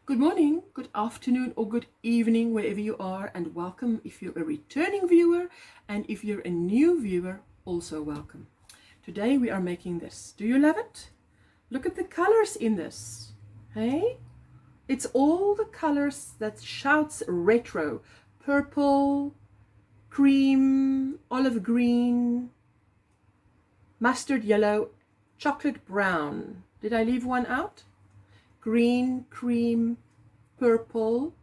Good morning, good afternoon, or good evening, wherever you are, and welcome if you're a returning viewer, and if you're a new viewer, also welcome. Today we are making this. Do you love it? Look at the colors in this. Hey? It's all the colors that shouts retro. Purple, cream, olive green, mustard yellow, chocolate brown. Did I leave one out? Green, cream, purple,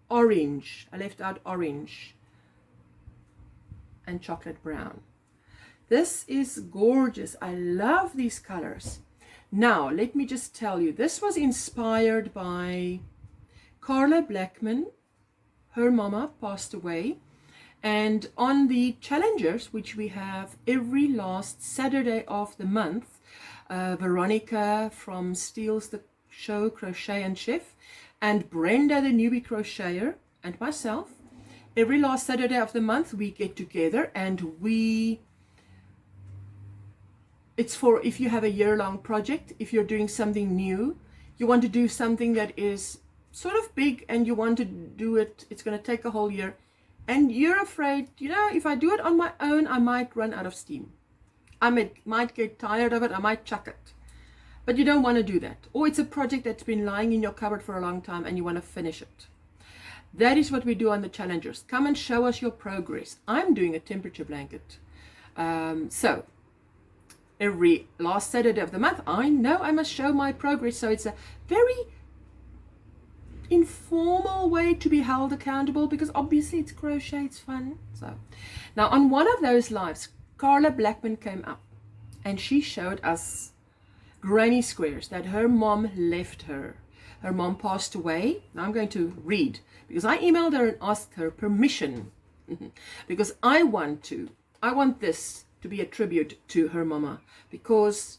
orange. I left out orange. And chocolate brown. This is gorgeous. I love these colors. Now, let me just tell you, this was inspired by Carla Blackman. Her mama passed away. And on the challenges, which we have every last Saturday of the month, Veronica from Steals the Show, Crochet and Chef, and Brenda, the newbie crocheter, and myself, every last Saturday of the month, we get together and it's for if you have a year-long project, if you're doing something new, you want to do something that is sort of big and you want to do it, it's going to take a whole year, and you're afraid, if I do it on my own, I might run out of steam. I might get tired of it, I might chuck it. But you don't want to do that. Or it's a project that's been lying in your cupboard for a long time and you want to finish it. That is what we do on the challengers. Come and show us your progress. I'm doing a temperature blanket. So every last Saturday of the month, I know I must show my progress. So it's a very informal way to be held accountable, because obviously it's crochet, it's fun. So now on one of those lives, Carla Blackman came up and she showed us granny squares that her mom left her. Her mom passed away. Now I'm going to read, because I emailed her and asked her permission because I want this to be a tribute to her mama, because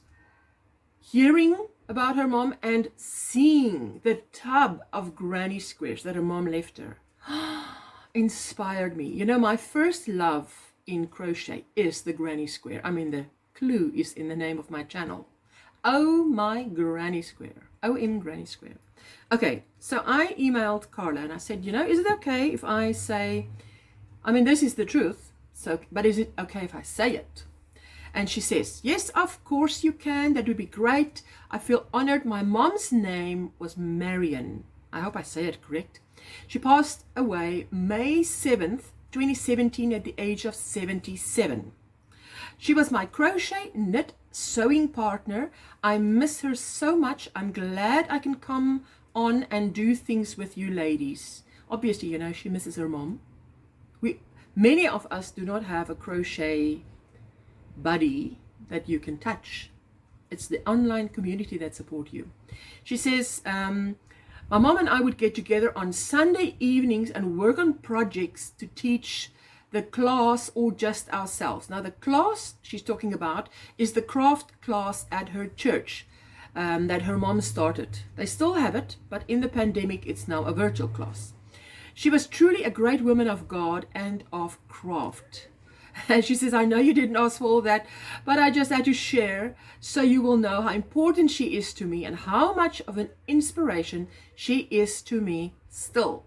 hearing about her mom and seeing the tub of granny squares that her mom left her inspired me. My first love in crochet is the granny square. I mean, the clue is in the name of my channel. Oh my granny square. OM granny square. Okay, so I emailed Carla and I said, is it okay if I say, this is the truth, but is it okay if I say it? And she says, yes, of course you can. That would be great. I feel honored. My mom's name was Marion. I hope I say it correct. She passed away May 7th, 2017 at the age of 77. She was my crochet knit sewing partner. I miss her so much. I'm glad I can come on and do things with you ladies. Obviously, she misses her mom. Many of us do not have a crochet buddy that you can touch. It's the online community that support you. She says, my mom and I would get together on Sunday evenings and work on projects to teach the class or just ourselves. Now the class she's talking about is the craft class at her church that her mom started. They still have it, but in the pandemic it's now a virtual class. She was truly a great woman of God and of craft. And she says, I know you didn't ask for all that, but I just had to share so you will know how important she is to me and how much of an inspiration she is to me still.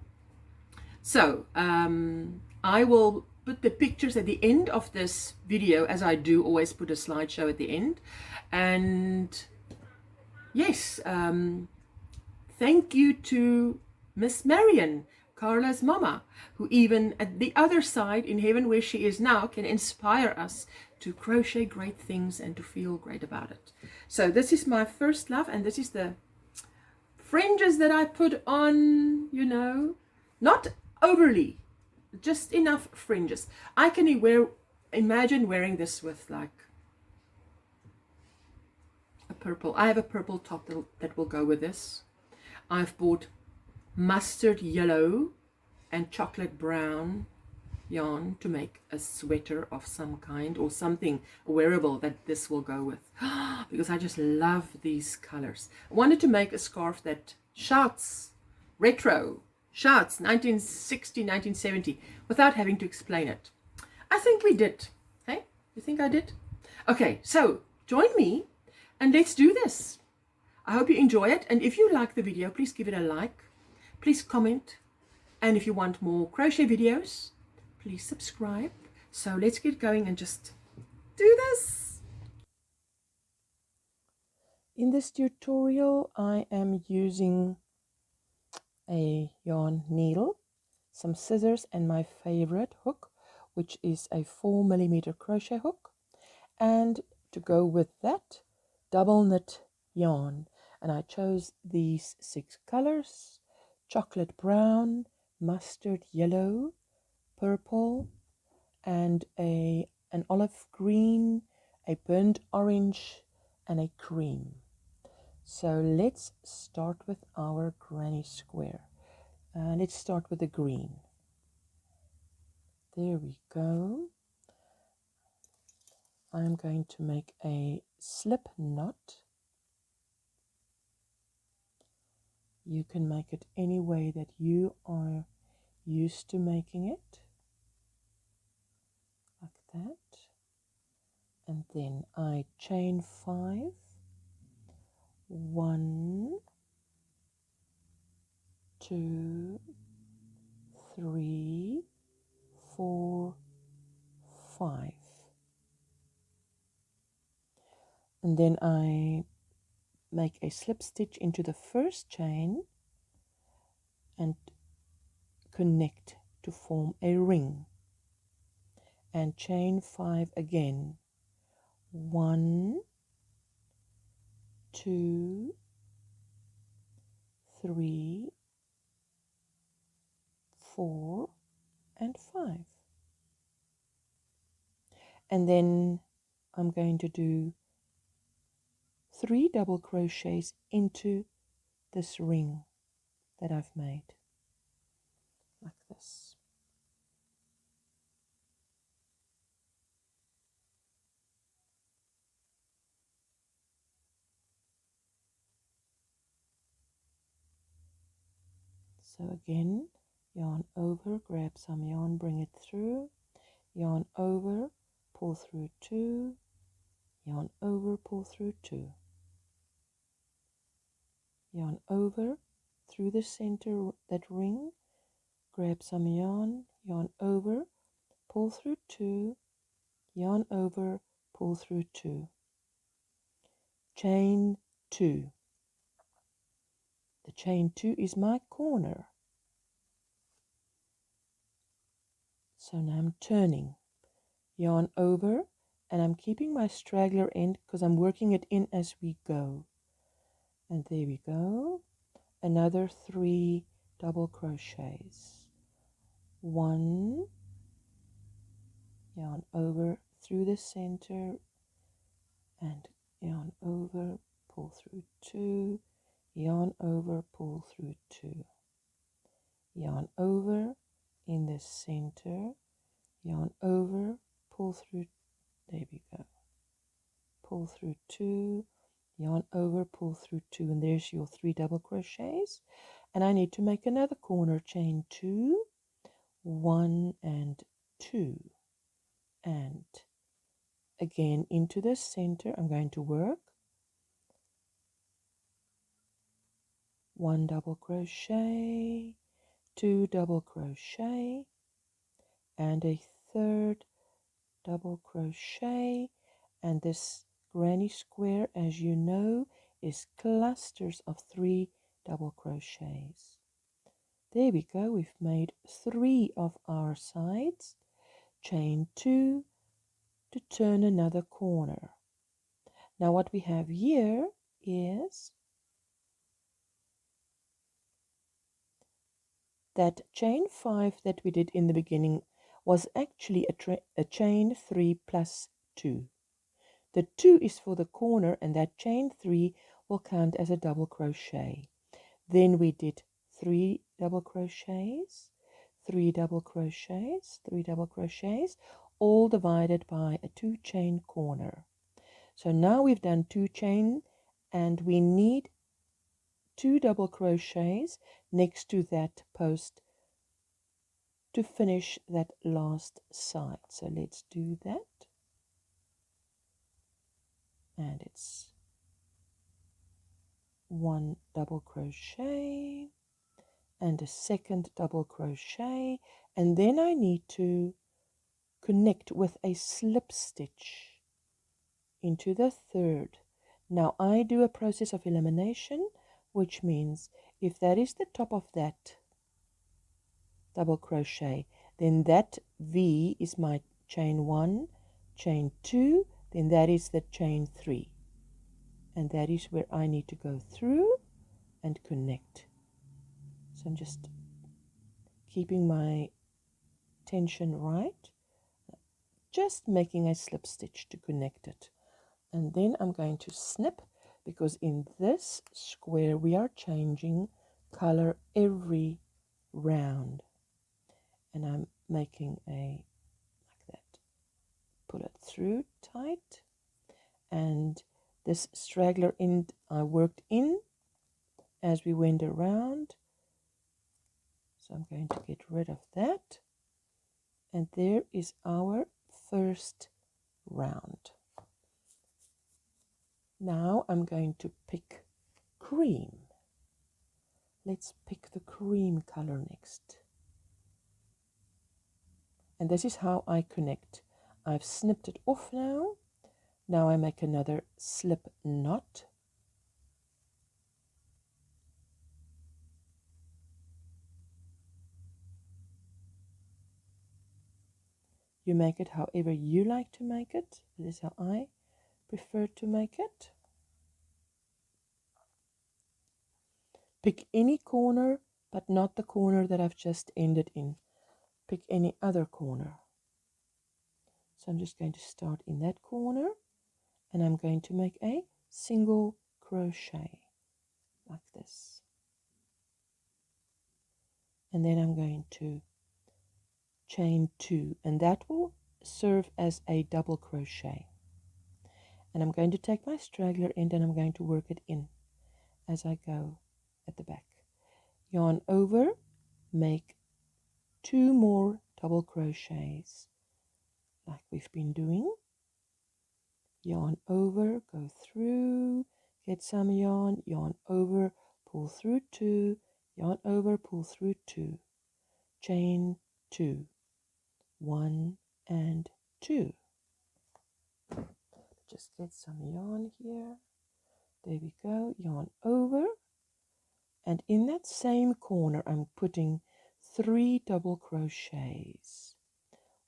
So I will put the pictures at the end of this video, as I do always put a slideshow at the end. And yes, thank you to Miss Marion, Carla's mama, who even at the other side in heaven where she is now can inspire us to crochet great things and to feel great about it. So this is my first love, and this is the fringes that I put on, not overly, just enough fringes. I can imagine wearing this with like a purple. I have a purple top that will go with this. I've bought mustard yellow and chocolate brown yarn to make a sweater of some kind, or something wearable that this will go with, because I just love these colors. I wanted to make a scarf that shouts retro, shouts 1960, 1970 without having to explain it. I think we did. Hey, you think I did? Okay, so join me and let's do this. I hope you enjoy it, and if you like the video, please give it a like. please comment. And if you want more crochet videos, please subscribe. So let's get going and just do this. In this tutorial, I am using a yarn needle, some scissors, and my favorite hook, which is a 4mm crochet hook. And to go with that, double knit yarn. And I chose these 6 colors: chocolate brown, mustard yellow, purple, and an olive green, a burnt orange, and a cream. So let's start with our granny square. Let's start with the green. There we go. I'm going to make a slip knot. You can make it any way that you are used to making it, like that. And then I chain 5, 1, 2, 3, 4, 5. And then I make a slip stitch into the first chain and connect to form a ring, and chain 5 again. 1, 2, 3, 4, and 5. And then I'm going to do 3 double crochets into this ring that I've made, like this. So again, yarn over, grab some yarn, bring it through, yarn over, pull through 2, yarn over, pull through 2, yarn over, through the center, that ring, grab some yarn, yarn over, pull through 2, yarn over, pull through 2, chain 2. The chain 2 is my corner. So now I'm turning, yarn over, and I'm keeping my straggler end because I'm working it in as we go. And there we go. Another 3 double crochets. 1, yarn over through the center, and yarn over, pull through 2, yarn over, pull through 2, yarn over in the center, yarn over, pull through, there we go, pull through 2, yarn over, pull through 2, and there's your 3 double crochets. And I need to make another corner, chain 2, 1 and 2, and again into the center I'm going to work 1 double crochet, 2 double crochet, and a 3rd double crochet. And this granny square, as you know, is clusters of 3 double crochets. There we go, we've made 3 of our sides. Chain 2 to turn another corner. Now what we have here is that chain 5 that we did in the beginning was actually a chain 3 plus 2. The 2 is for the corner, and that chain 3 will count as a double crochet. Then we did 3 double crochets, 3 double crochets, 3 double crochets, all divided by a 2 chain corner. So now we've done 2 chain, and we need 2 double crochets next to that post to finish that last side. So let's do that. And it's 1 double crochet, and a second double crochet, and then I need to connect with a slip stitch into the third. Now I do a process of elimination, which means if that is the top of that double crochet, then that V is my chain 1, chain 2, then that is the chain 3, and that is where I need to go through and connect. So I'm just keeping my tension right, just making a slip stitch to connect it, and then I'm going to snip, because in this square we are changing color every round, and I'm making a like that, pull it through tight, and this straggler end I worked in as we went around, so I'm going to get rid of that, and there is our first round. Now I'm going to pick cream. Let's pick the cream color next. And this is how I connect. I've snipped it off now. Now I make another slip knot. You make it however you like to make it. This is how I prefer to make it. Pick any corner, but not the corner that I've just ended in. Pick any other corner. So I'm just going to start in that corner, and I'm going to make a single crochet like this. And then I'm going to chain 2, and that will serve as a double crochet. And I'm going to take my straggler end and I'm going to work it in as I go at the back. Yarn over, make 2 more double crochets like we've been doing. Yarn over, go through, get some yarn, yarn over, pull through 2, yarn over, pull through 2, chain 2, 1 and 2. Just get some yarn here. There we go. Yarn over, and in that same corner I'm putting 3 double crochets.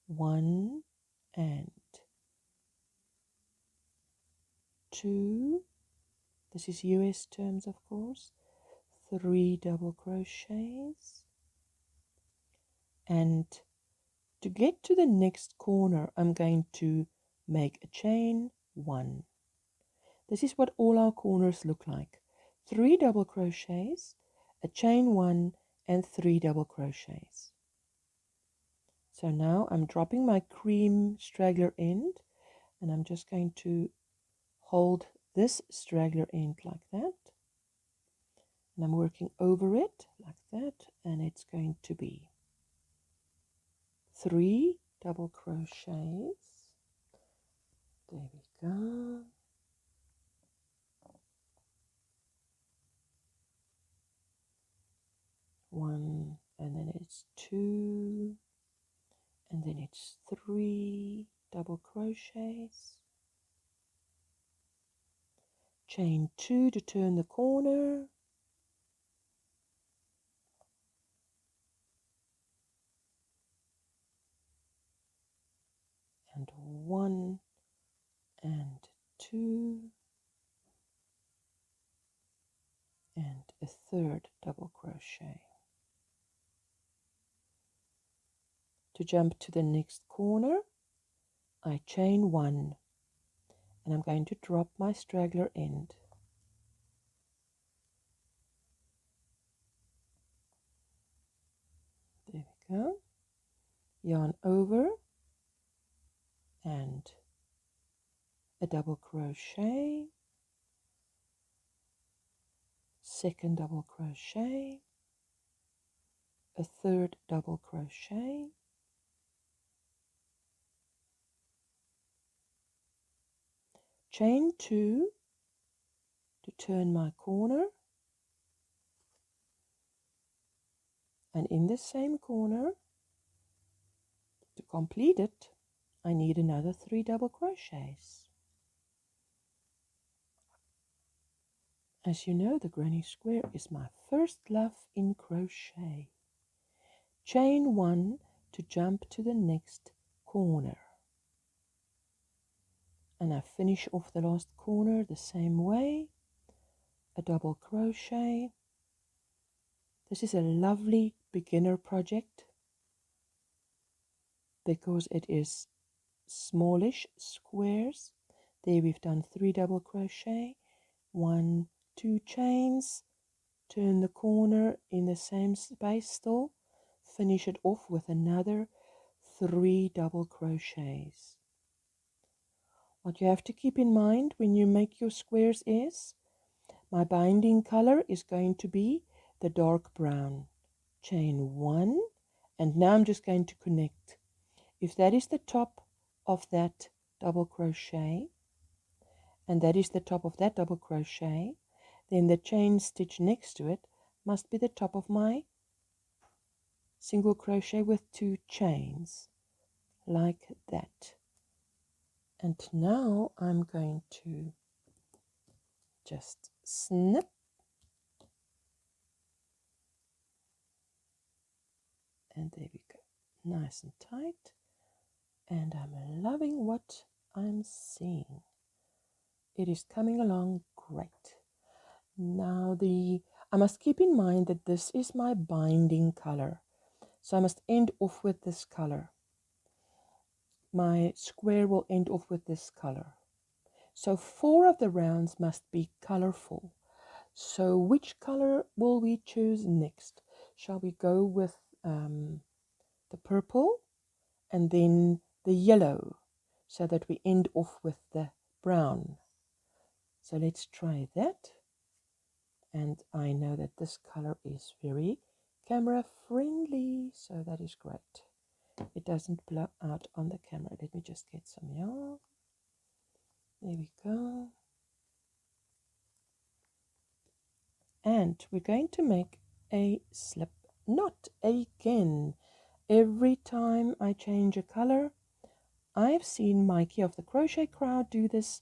1 and 2. This is US terms, of course. 3 double crochets, and to get to the next corner I'm going to make a chain 1. This is what all our corners look like. 3 double crochets, a chain 1 and 3 double crochets. So now I'm dropping my cream straggler end, and I'm just going to hold this straggler end like that, and I'm working over it like that, and it's going to be 3 double crochets. There we go. One, and then it's 2, and then it's 3 double crochets, chain 2 to turn the corner, and 1 and 2, and a third double crochet. To jump to the next corner, I chain 1, and I'm going to drop my straggler end. There we go. Yarn over, and a double crochet, second double crochet, a third double crochet, chain 2 to turn my corner, And in the same corner, to complete it, I need another 3 double crochets. As you know, the granny square is my first love in crochet. Chain 1 to jump to the next corner. And I finish off the last corner the same way. A double crochet. This is a lovely beginner project because it is smallish squares. There we've done 3 double crochet, 1, 2 chains, turn the corner in the same space still, finish it off with another 3 double crochets. What you have to keep in mind when you make your squares is my binding color is going to be the dark brown. Chain 1, and now I'm just going to connect. If that is the top of that double crochet, and that is the top of that double crochet, then the chain stitch next to it must be the top of my single crochet with 2 chains, like that. And now I'm going to just snip and there we go, nice and tight. And I'm loving what I'm seeing. It is coming along great. Now I must keep in mind that this is my binding color, so I must end off with this color. My square will end off with this color. So 4 of the rounds must be colorful. So which color will we choose next? Shall we go with the purple and then the yellow, so that we end off with the brown? So let's try that. And I know that this color is very camera friendly, so that is great. It doesn't blow out on the camera. Let me just get some yarn. There we go. And we're going to make a slip knot again. Every time I change a color, I've seen Mikey of the Crochet Crowd do this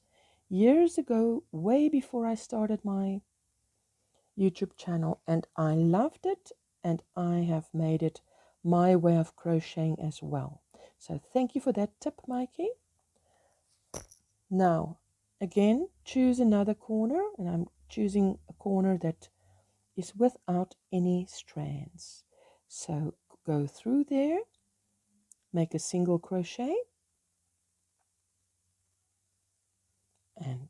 years ago, way before I started my YouTube channel, and I loved it, and I have made it my way of crocheting as well. So thank you for that tip, Mikey. Now, again, choose another corner, and I'm choosing a corner that is without any strands. So go through there, make a single crochet, and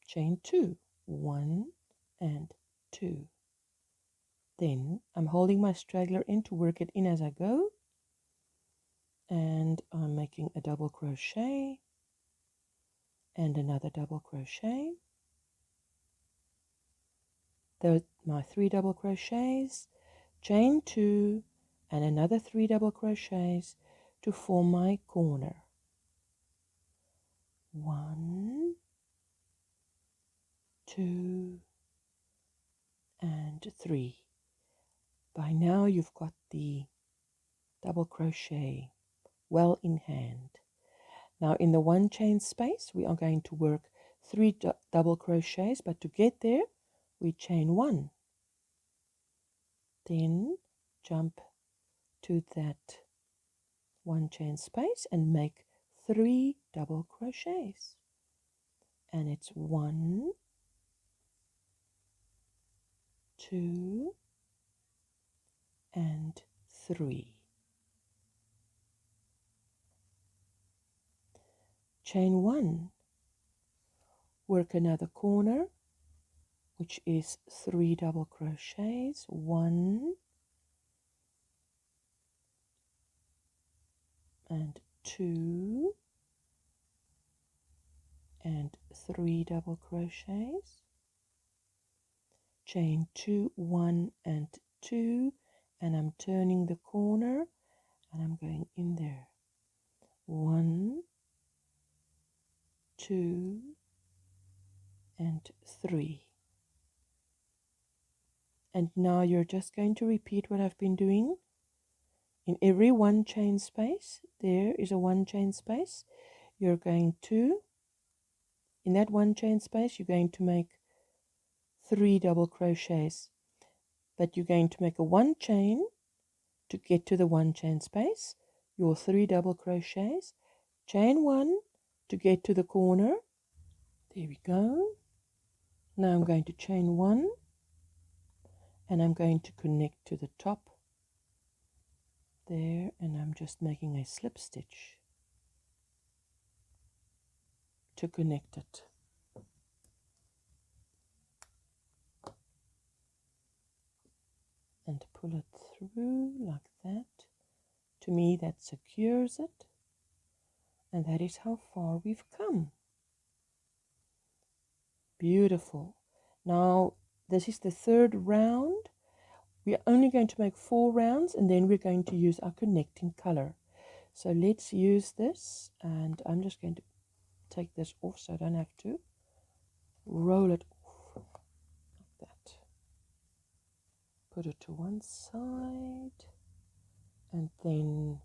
chain 2, 1 and 2. Then I'm holding my straggler in to work it in as I go, and I'm making a double crochet and another double crochet. Those my 3 double crochets, chain 2 and another 3 double crochets to form my corner. 1, 2 and 3. By now you've got the double crochet well in hand. Now in the 1 chain space we are going to work 3 double crochets, but to get there we chain 1, then jump to that 1 chain space and make 3 double crochets, and it's 1, 2 and 3. Chain 1, work another corner, which is 3 double crochets, 1 and 2 and 3 double crochets, chain 2, 1 and 2, and I'm turning the corner and I'm going in there. 1, 2 and 3, And now you're just going to repeat what I've been doing. In every one chain space, there is a one chain space. You're going to, in that one chain space, you're going to make 3 double crochets. But you're going to make a one chain to get to the one chain space, your 3 double crochets, chain 1 to get to the corner. There we go. Now I'm going to chain 1 and I'm going to connect to the top there, and I'm just making a slip stitch to connect it. And pull it through like that. To me, that secures it. And that is how far we've come. Beautiful. Now, this is the third round. We are only going to make 4 rounds, and then we're going to use our connecting color. So let's use this, and I'm just going to take this off so I don't have to roll it off like that. Put it to one side, and then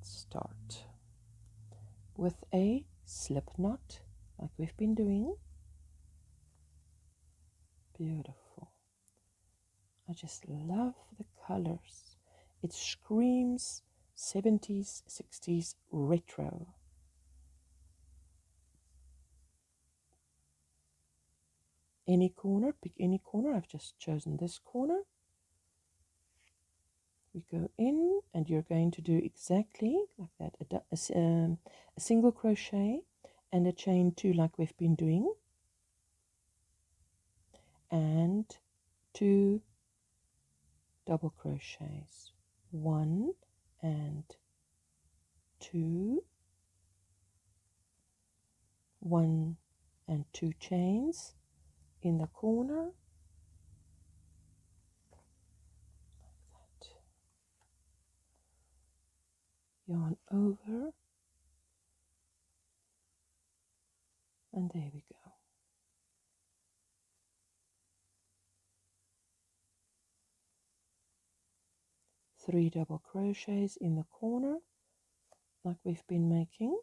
start with a slip knot like we've been doing. Beautiful. I just love the colors. It screams 70s, 60s retro. Any corner, pick any corner. I've just chosen this corner. We go in, and you're going to do exactly like that, a single crochet and a chain 2 like we've been doing, and 2 double crochets, 1 and 2, 1 and 2 chains in the corner like that. Yarn over, and there we go. 3 double crochets in the corner like we've been making,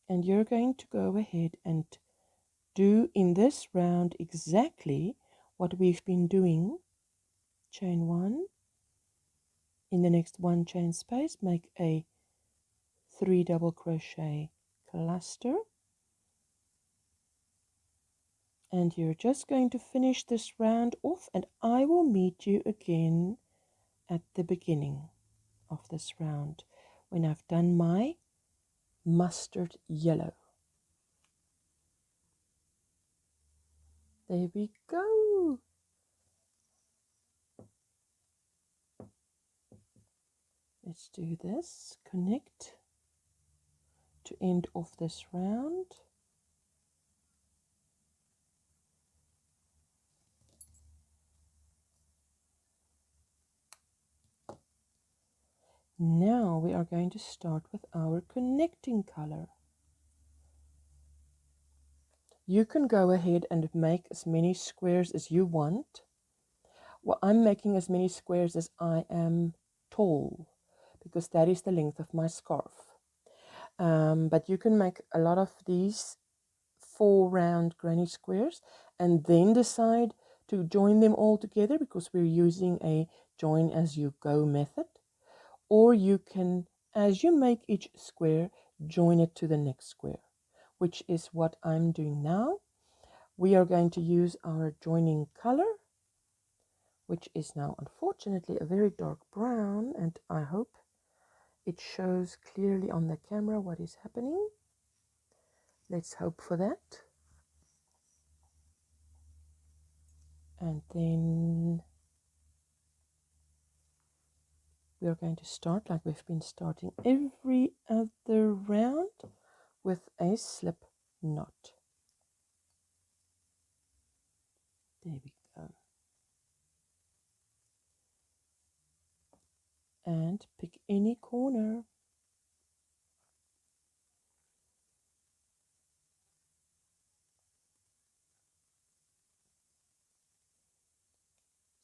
and you're going to go ahead and do in this round exactly what we've been doing. Chain 1, in the next one chain space make a 3 double crochet cluster, and you're just going to finish this round off, and I will meet you again at the beginning of this round when I've done my mustard yellow. There we go. Let's do this. Connect to end off this round. Now we are going to start with our connecting color. You can go ahead and make as many squares as you want. Well, I'm making as many squares as I am tall, because that is the length of my scarf. But you can make a lot of these 4 round granny squares and then decide to join them all together, because we're using a join as you go method. Or you can, as you make each square, join it to the next square, which is what I'm doing now. We are going to use our joining color, which is now unfortunately a very dark brown, and I hope it shows clearly on the camera what is happening. Let's hope for that. And then we are going to start like we've been starting every other round with a slip knot. There we go. And pick any corner.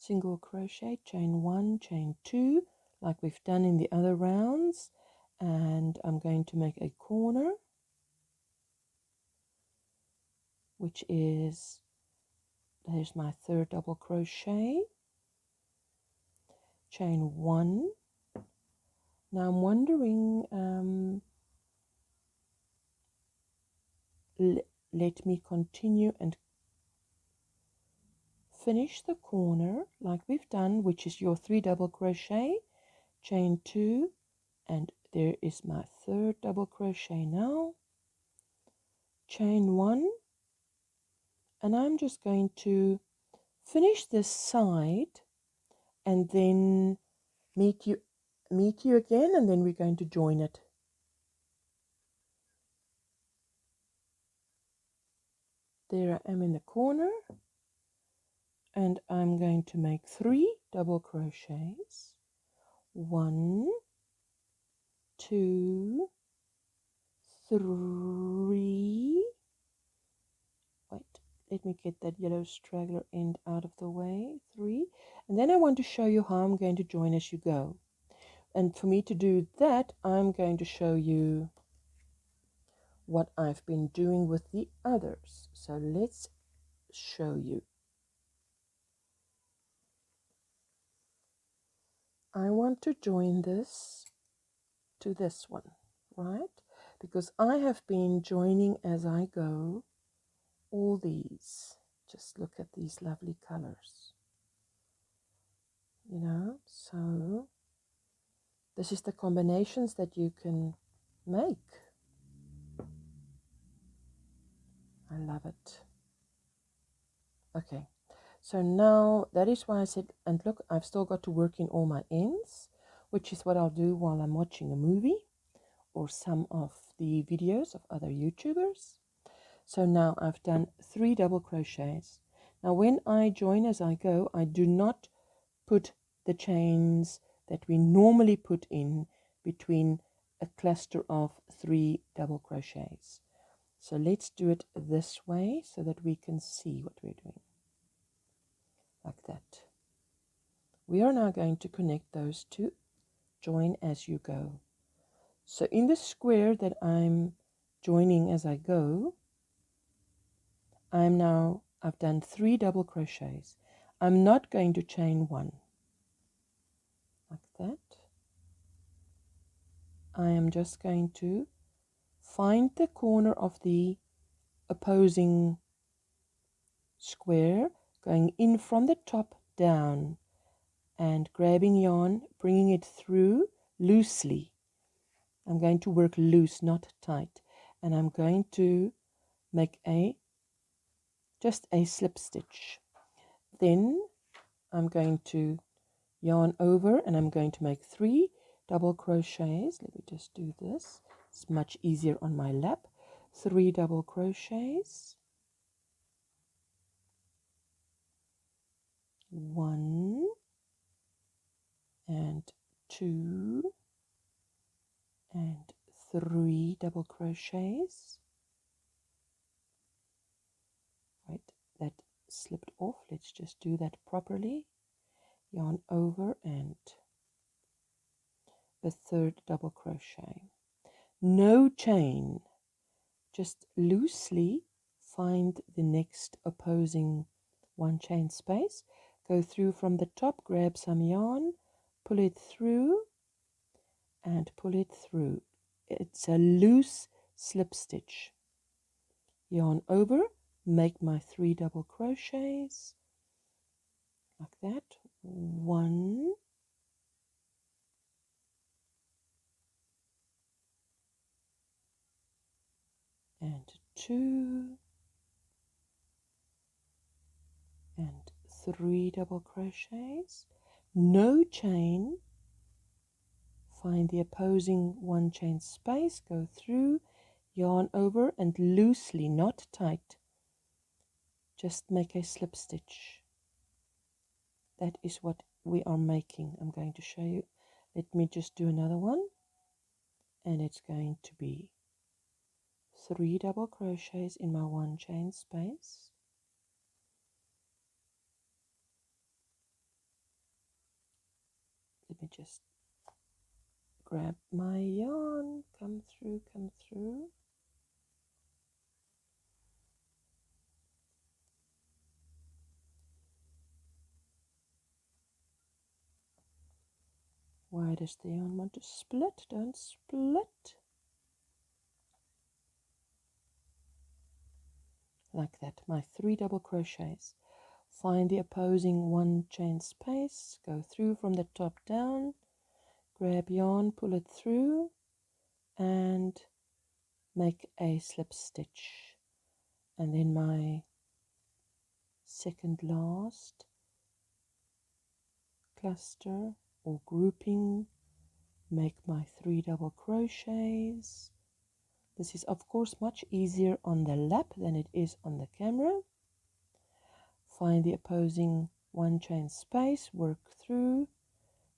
single crochet, chain 1, chain 2, like we've done in the other rounds, and I'm going to make a corner, which is, there's my third double crochet, chain 1. Now I'm wondering, let me continue and finish the corner like we've done, which is your 3 double crochet, chain 2, and there is my third double crochet now, chain 1, and I'm just going to finish this side and then meet you again, and then we're going to join it. There I am in the corner, and I'm going to make 3 double crochets, 1, 2, 3. Wait, let me get that yellow straggler end out of the way. 3, and then I want to show you how I'm going to join as you go. And for me to do that, I'm going to show you what I've been doing with the others. So let's show you. I want to join this to this one, right? Because I have been joining as I go all these. Just look at these lovely colors. You know, so this is the combinations that you can make. I love it. Okay, so now that is why I said, and look, I've still got to work in all my ends, which is what I'll do while I'm watching a movie or some of the videos of other YouTubers. So now I've done 3 double crochets. Now when I join as I go, I do not put the chains that we normally put in between a cluster of 3 double crochets. So let's do it this way so that we can see what we're doing. Like that. We are now going to connect those two, join as you go. So in the square that I'm joining as I go, I've done 3 double crochets. I'm not going to chain 1. Like that. I am just going to find the corner of the opposing square, going in from the top down and grabbing yarn, bringing it through loosely. I'm going to work loose, not tight, and I'm going to make just a slip stitch. Then I'm going to yarn over and I'm going to make 3 double crochets. Let me just do this. It's much easier on my lap. 3 double crochets. 1 and 2 and 3 double crochets. Right, that slipped off. Let's just do that properly. Yarn over and a 3rd double crochet. No chain, just loosely find the next opposing 1 chain space, go through from the top, grab some yarn, pull it through and pull it through. It's a loose slip stitch. Yarn over, make my 3 double crochets like that. 1 and 2 and 3 double crochets, no chain, find the opposing 1 chain space, go through, yarn over and loosely, not tight, just make a slip stitch. That is what we are making. I'm going to show you. Let me just do another one, and it's going to be 3 double crochets in my 1 chain space, just grab my yarn, come through, come through. Why does the yarn want to split? Don't split. Like that, my 3 double crochets. Find the opposing 1 chain space, go through from the top down, grab yarn, pull it through, and make a slip stitch. And then my second last cluster or grouping, make my 3 double crochets. This is of course much easier on the lap than it is on the camera. Find the opposing 1 chain space, work through,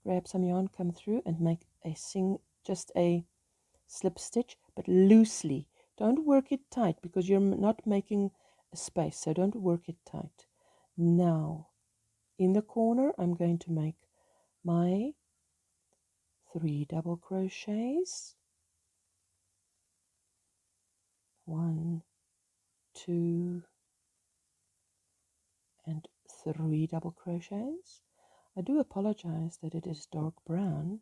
grab some yarn, come through and make just a slip stitch, but loosely. Don't work it tight because you're not making a space, so don't work it tight. Now in the corner I'm going to make my 3 double crochets. 1, 2 and 3 double crochets. I do apologize that it is dark brown,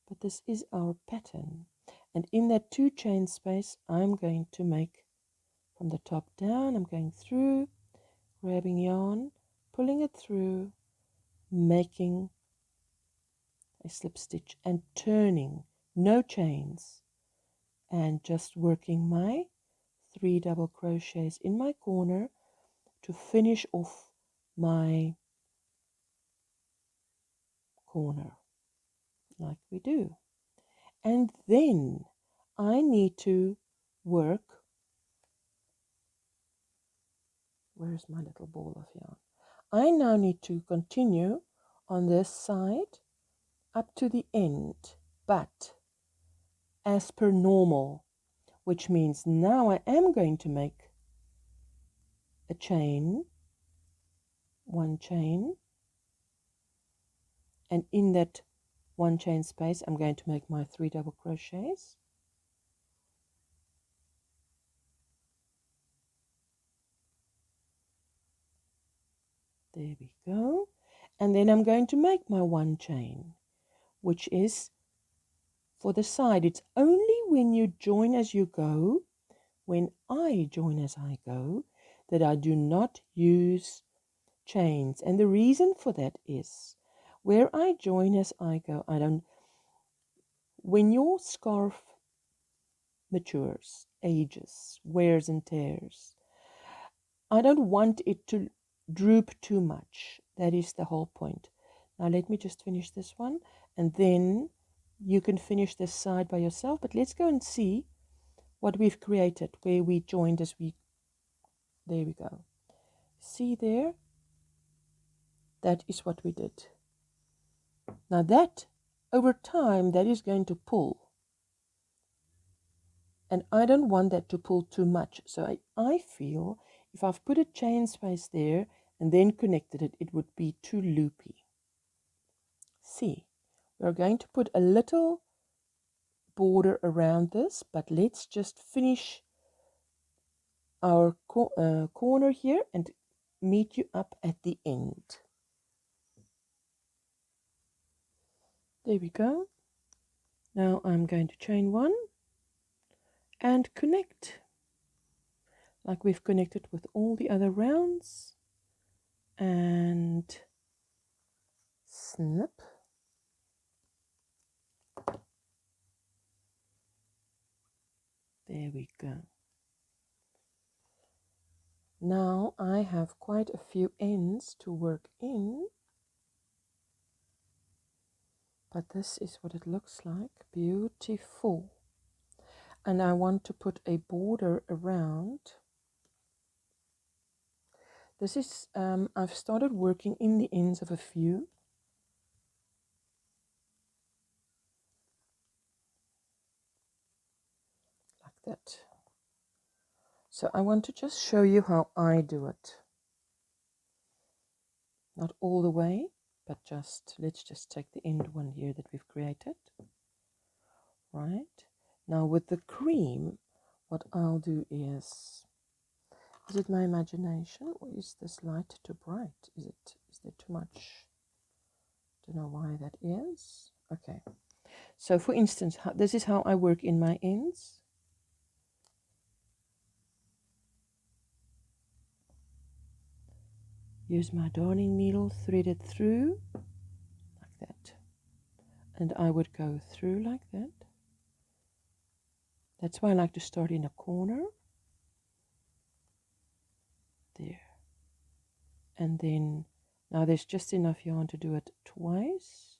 but this is our pattern. And in that 2 chain space I'm going to make from the top down, I'm going through, grabbing yarn, pulling it through, making a slip stitch and turning, no chains, and just working my 3 double crochets in my corner to finish off my corner like we do. And then I need to work, where's my little ball of yarn? I now need to continue on this side up to the end, but as per normal, which means now I am going to make a chain, 1 chain, and in that 1 chain space I'm going to make my 3 double crochets. There we go. And then I'm going to make my 1 chain, which is for the side. It's only when you join as you go, when I join as I go, that I do not use chains. And the reason for that is where I join as I go, when your scarf matures, ages, wears and tears, I don't want it to droop too much. That is the whole point. Now let me just finish this one, and then you can finish this side by yourself. But let's go and see what we've created, where we joined as we, there we go. See there? That is what we did. Now that, over time, that is going to pull. And I don't want that to pull too much. So I feel if I've put a chain space there and then connected it, it would be too loopy. See, we're going to put a little border around this, but let's just finish our corner here and meet you up at the end. There we go. Now I'm going to chain 1 and connect like we've connected with all the other rounds, and snip. There we go. Now I have quite a few ends to work in, but this is what it looks like. Beautiful. And I want to put a border around. This is, I've started working in the ends of a few. Like that. So I want to just show you how I do it. Not all the way, but let's just take the end one here that we've created. Right, now with the cream, what I'll do is it my imagination, or is this light too bright? Is there too much? Don't know why that is. Okay, so for instance, this is how I work in my ends. Use my darning needle, thread it through like that, and I would go through like that. That's why I like to start in a corner. There. And then, now there's just enough yarn to do it twice.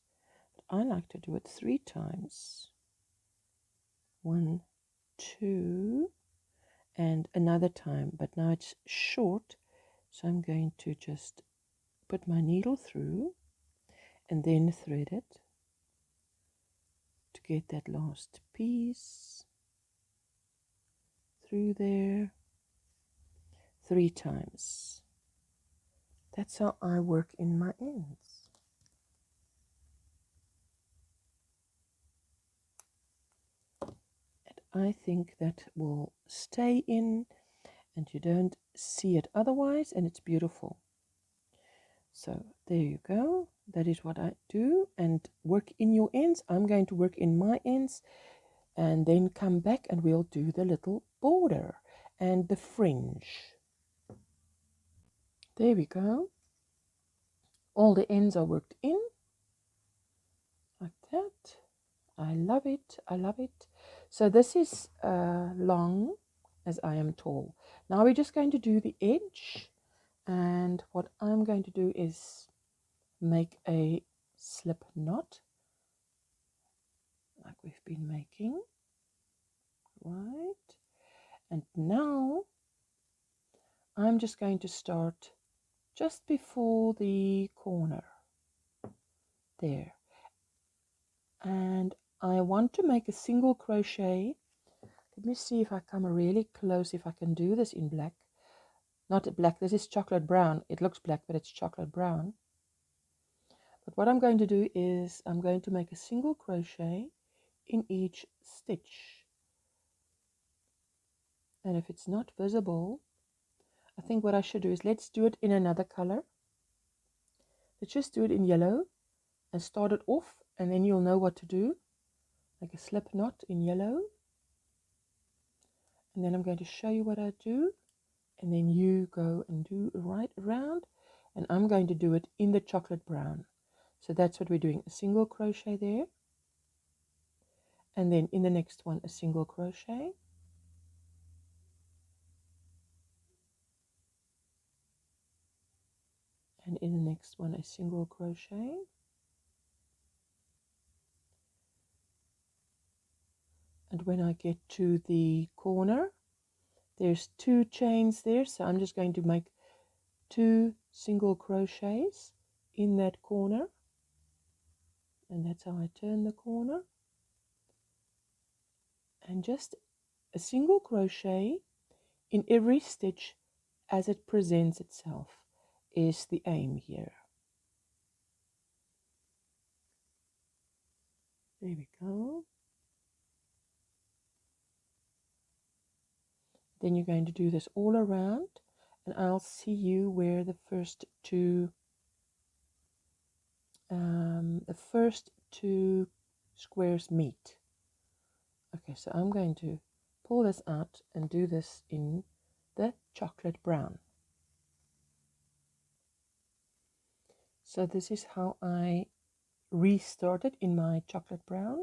But I like to do it 3 times. 1, 2, and another time. But now it's short, so I'm going to just put my needle through and then thread it to get that last piece through there 3 times. That's how I work in my ends. And I think that will stay in and you don't see it otherwise, and it's beautiful. So there you go. That is what I do, and work in your ends. I'm going to work in my ends and then come back and we'll do the little border and the fringe. There we go. All the ends are worked in like that. I love it. I love it. So this is long as I am tall. Now we're just going to do the edge, and what I'm going to do is make a slip knot like we've been making, right? And now I'm just going to start just before the corner there, and I want to make a single crochet. Let me see if I come really close, if I can do this in black. Not black, this is chocolate brown. It looks black, but it's chocolate brown. But what I'm going to do is I'm going to make a single crochet in each stitch. And if it's not visible, I think what I should do is let's do it in another color. Let's just do it in yellow and start it off, and then you'll know what to do. Like a slip knot in yellow. And then I'm going to show you what I do. And then you go and do right around. And I'm going to do it in the chocolate brown. So that's what we're doing. A single crochet there. And then in the next one, a single crochet. And in the next one, a single crochet. And when I get to the corner, there's 2 chains there. So I'm just going to make 2 single crochets in that corner. And that's how I turn the corner. And just a single crochet in every stitch as it presents itself is the aim here. There we go. Then you're going to do this all around, and I'll see you where the first two squares meet. Okay, so I'm going to pull this out and do this in the chocolate brown. So this is how I restarted in my chocolate brown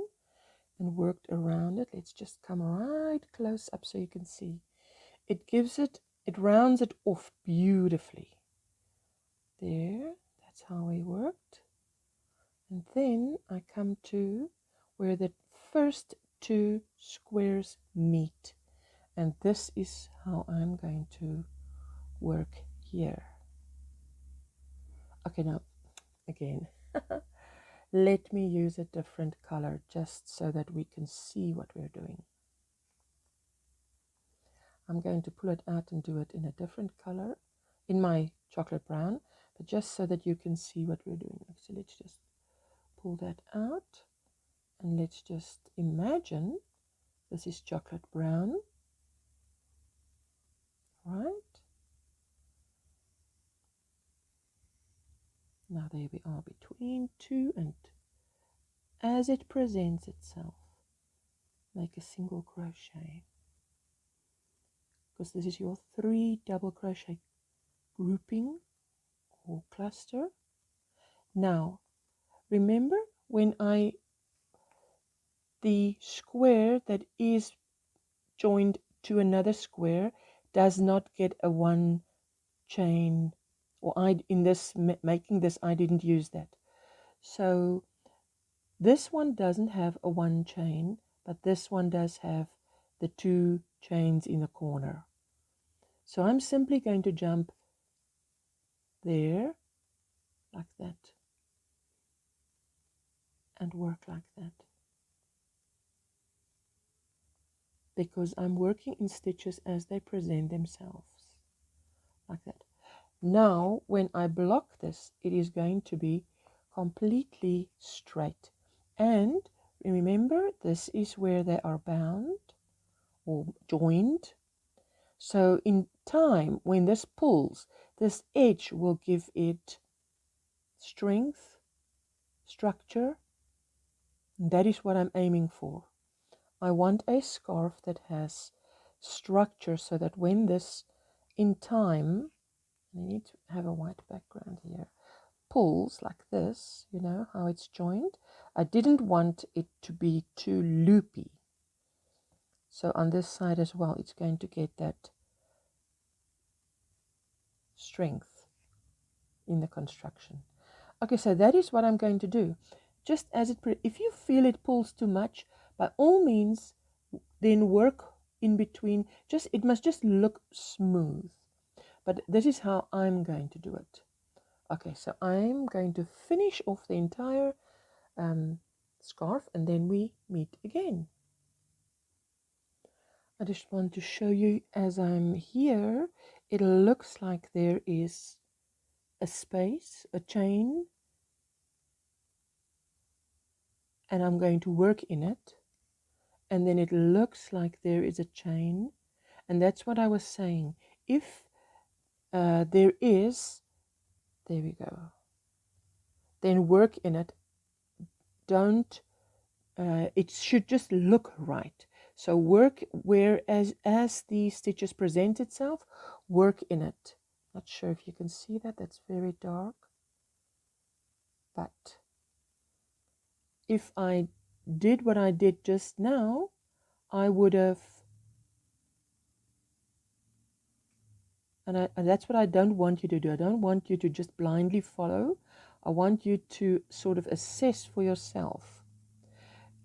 and worked around it. Let's just come right close up so you can see. It rounds it off beautifully. There, that's how we worked. And then I come to where the first 2 squares meet. And this is how I'm going to work here. Okay, now, again, let me use a different color just so that we can see what we're doing. I'm going to pull it out and do it in a different color, in my chocolate brown, but just so that you can see what we're doing. So let's just pull that out, and let's just imagine this is chocolate brown, right? Now there we are between two, and as it presents itself, make a single crochet, because this is your 3 double crochet grouping or cluster. Now remember, when the square that is joined to another square does not get a 1 chain, or in this making this I didn't use that. So this one doesn't have a 1 chain, but this one does have the 2 chains in the corner. So I'm simply going to jump there like that and work like that, because I'm working in stitches as they present themselves like that. Now when I block this, it is going to be completely straight, and remember, this is where they are bound or joined. So in time, when this pulls, this edge will give it strength, structure. That is what I'm aiming for. I want a scarf that has structure, so that when this, in time, I need to have a white background here, pulls like this, you know how it's joined. I didn't want it to be too loopy. So on this side as well, it's going to get that strength in the construction. Okay, so that is what I'm going to do. Just as if you feel it pulls too much, by all means, then work in between. It must just look smooth. But this is how I'm going to do it. Okay, so I'm going to finish off the entire scarf, and then we meet again. I just want to show you, as I'm here, it looks like there is a space, a chain, and I'm going to work in it, and then it looks like there is a chain, and that's what I was saying. If there is, there we go, then work in it. Don't it should just look right. So work where, as the stitches present itself, work in it. Not sure if you can see that, that's very dark, but if I did what I did just now, I would have, and that's what I don't want you to do. I don't want you to just blindly follow. I want you to sort of assess for yourself.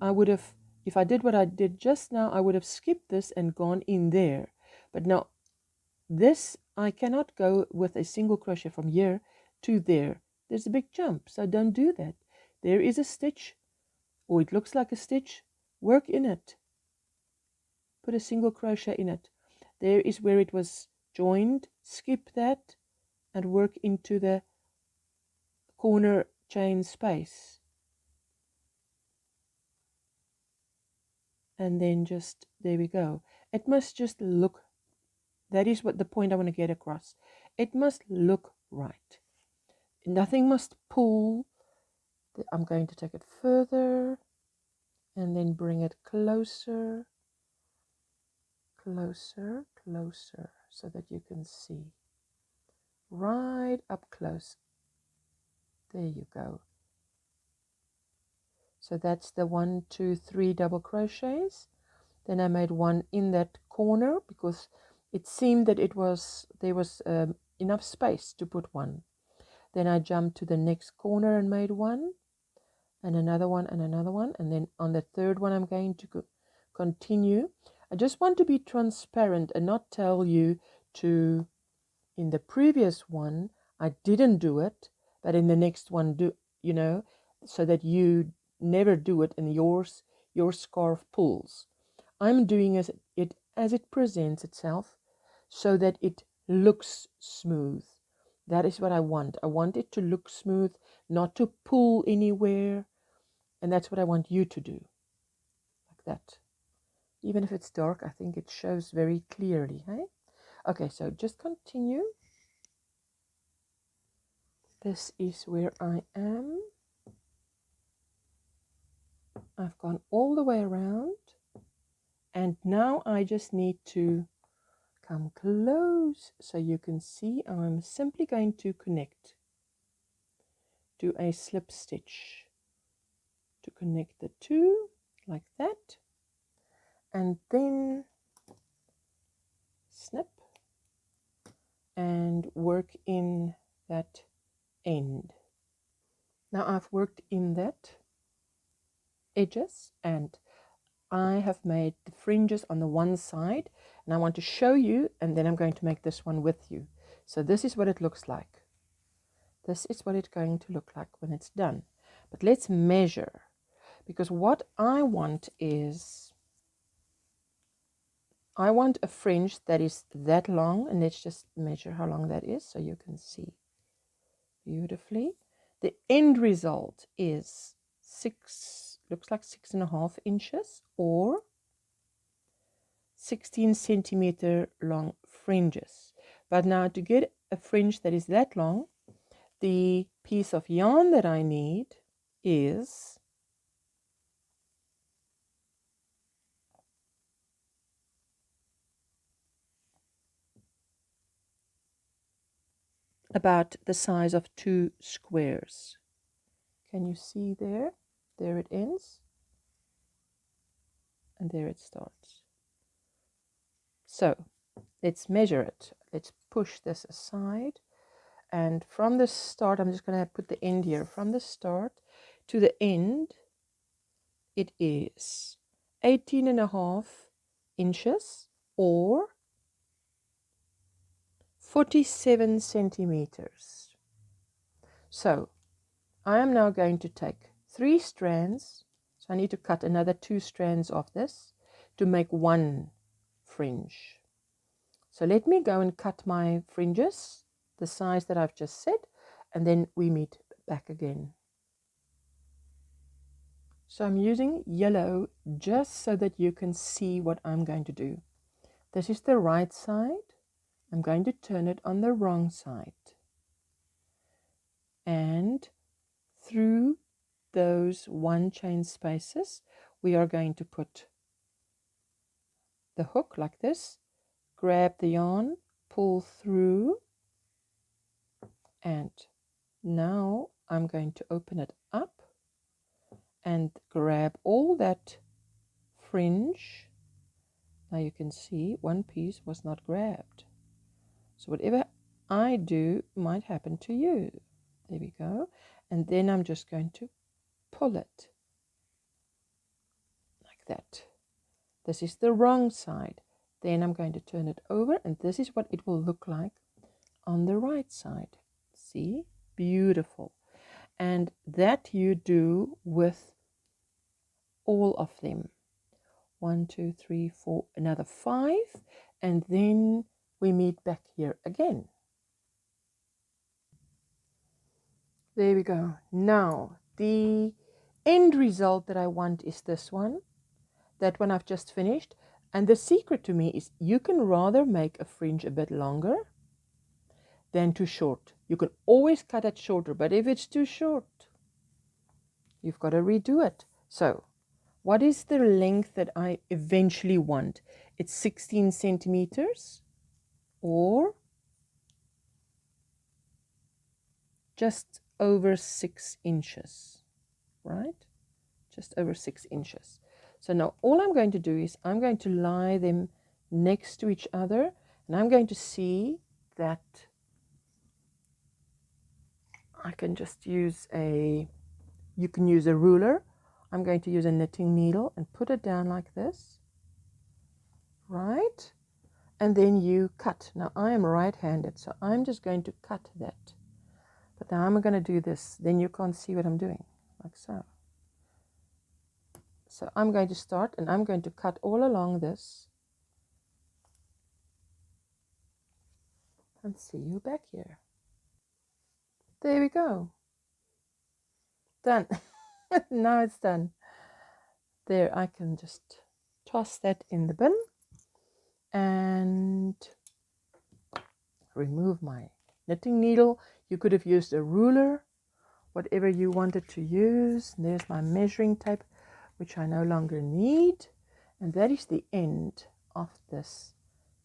I would have, if I did what I did just now, I would have skipped this and gone in there. But now this, I cannot go with a single crochet from here to there. There's a big jump, so don't do that. There is a stitch, or it looks like a stitch. Work in it. Put a single crochet in it. There is where it was joined. Skip that and work into the corner chain space. And then just, there we go. It must just look, that is what the point I want to get across. It must look right. Nothing must pull. I'm going to take it further and then bring it closer, closer, closer, so that you can see. Right up close. There you go. So that's the 1, 2, 3 double crochets. Then I made one in that corner because it seemed that there was enough space to put one. Then I jumped to the next corner and made one, and another one, and another one, and then on the third one I'm going to continue. I just want to be transparent and not tell you to, in the previous one I didn't do it, but in the next one do, you know, so that you never do it and your scarf pulls. I'm doing it as it presents itself, so that it looks smooth. That is what I want. I want it to look smooth, not to pull anywhere. And that's what I want you to do, like that. Even if it's dark, I think it shows very clearly, hey? Okay, so just continue. This is where I am. I've gone all the way around. And now I just need to come close so you can see. I'm simply going to connect. Do a slip stitch to connect the two, like that. And then snip and work in that end. Now I've worked in that edges, and I have made the fringes on the one side, and I want to show you, and then I'm going to make this one with you. So this is what it looks like. This is what it's going to look like when it's done. But let's measure, because what I want is, I want a fringe that is that long, and let's just measure how long that is so you can see beautifully. The end result is looks like 6.5 inches or 16 centimeter long fringes. But now to get a fringe that is that long, the piece of yarn that I need is about the size of 2 squares. Can you see there? There it ends, and there it starts. So let's measure it. Let's push this aside. And from the start, I'm just going to put the end here. From the start to the end, it is 18.5 inches or 47 centimeters. So I am now going to take 3 strands. So I need to cut another 2 strands of this to make one fringe. So let me go and cut my fringes, the size that I've just said, and then we meet back again. So I'm using yellow just so that you can see what I'm going to do. This is the right side. I'm going to turn it on the wrong side. And through those 1 chain spaces, we are going to put the hook like this, grab the yarn, pull through, and now I'm going to open it up and grab all that fringe. Now you can see one piece was not grabbed. So whatever I do might happen to you. There we go. And then I'm just going to pull it like that. This is the wrong side. Then I'm going to turn it over, and this is what it will look like on the right side. See? Beautiful. And that you do with all of them. 1, 2, 3, 4, another 5, and then we meet back here again. There we go. Now the end result that I want is this one. That one I've just finished. And the secret to me is you can rather make a fringe a bit longer than too short. You can always cut it shorter, but if it's too short, you've got to redo it. So what is the length that I eventually want? It's 16 centimeters or just over 6 inches, right? Just over 6 inches. So now all I'm going to do is I'm going to lie them next to each other, and I'm going to see that I can just use you can use a ruler. I'm going to use a knitting needle and put it down like this, right? And then you cut. Now I am right-handed, so I'm just going to cut that. But now I'm going to do this. Then you can't see what I'm doing, like so. So I'm going to start, and I'm going to cut all along this. And see you back here. There we go. Done. Now it's done. There, I can just toss that in the bin and remove my knitting needle. You could have used a ruler, whatever you wanted to use. And there's my measuring tape, which I no longer need. And that is the end of this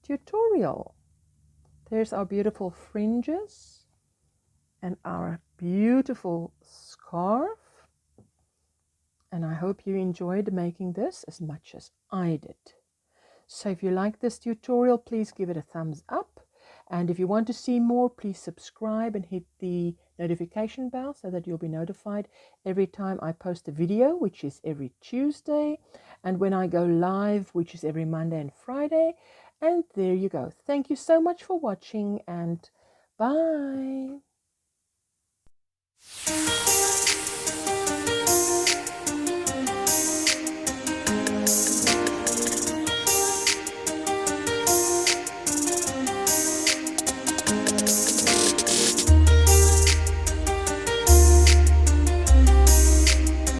tutorial. There's our beautiful fringes and our beautiful scarf. And I hope you enjoyed making this as much as I did. So if you like this tutorial, please give it a thumbs up. And if you want to see more, please subscribe and hit the notification bell so that you'll be notified every time I post a video, which is every Tuesday, and when I go live, which is every Monday and Friday. And there you go. Thank you so much for watching, and bye.